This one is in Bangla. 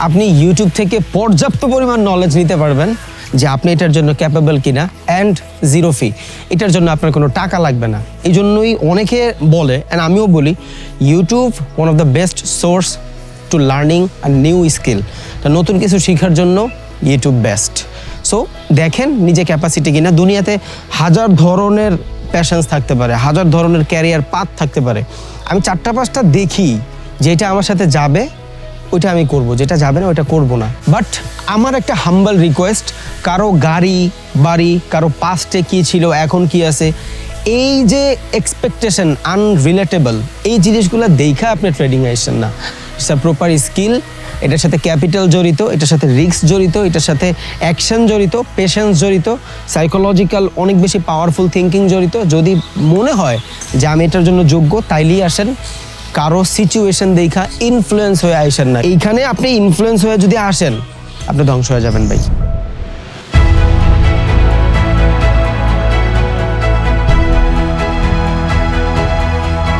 আপনি ইউটিউব থেকে পর্যাপ্ত পরিমাণ নলেজ নিতে পারবেন যে আপনি এটার জন্য ক্যাপেবল কিনা, অ্যান্ড জিরো ফি। এটার জন্য আপনার কোনো টাকা লাগবে না। এই জন্যই অনেকে বলে, অ্যান্ড আমিও বলি, YouTube one of the best source two learning a new skill. তা নতুন কিছু শেখার জন্য ইউটিউব বেস্ট। সো দেখেন নিজে ক্যাপাসিটি কিনা। দুনিয়াতে হাজার ধরনের প্যাশনস থাকতে পারে, হাজার ধরনের ক্যারিয়ার পাথ থাকতে পারে। আমি 4-5টা দেখি যেটা আমার সাথে যাবে ওইটা আমি করব, যেটা যাবে না ওইটা করব না। বাট আমার একটা হাম্বল রিকোয়েস্ট, কারো গাড়ি বাড়ি, কারো পাস্টে কী ছিল এখন কি আছে, এই যে এক্সপেকটেশন আনরিলেটেবল, এই জিনিসগুলো দেখা আপনি ট্রেডিংয়ে আসছেন না। ইটস আ প্রপার স্কিল, এটার সাথে ক্যাপিটাল জড়িত, এটার সাথে রিস্ক জড়িত, এটার সাথে অ্যাকশন জড়িত, পেশেন্স জড়িত, সাইকোলজিক্যাল অনেক বেশি পাওয়ারফুল থিঙ্কিং জড়িত। যদি মনে হয় যে আমি এটার জন্য যোগ্য, তাইলেই আসেন। কারো সিচুয়েশন দেখা ইনফ্লুয়েন্স হয়ে আসেন না। এইখানে আপনি ইনফ্লুয়েন্স হয়ে যদি আসেন, আপনি ধ্বংস হয়ে যাবেন ভাই।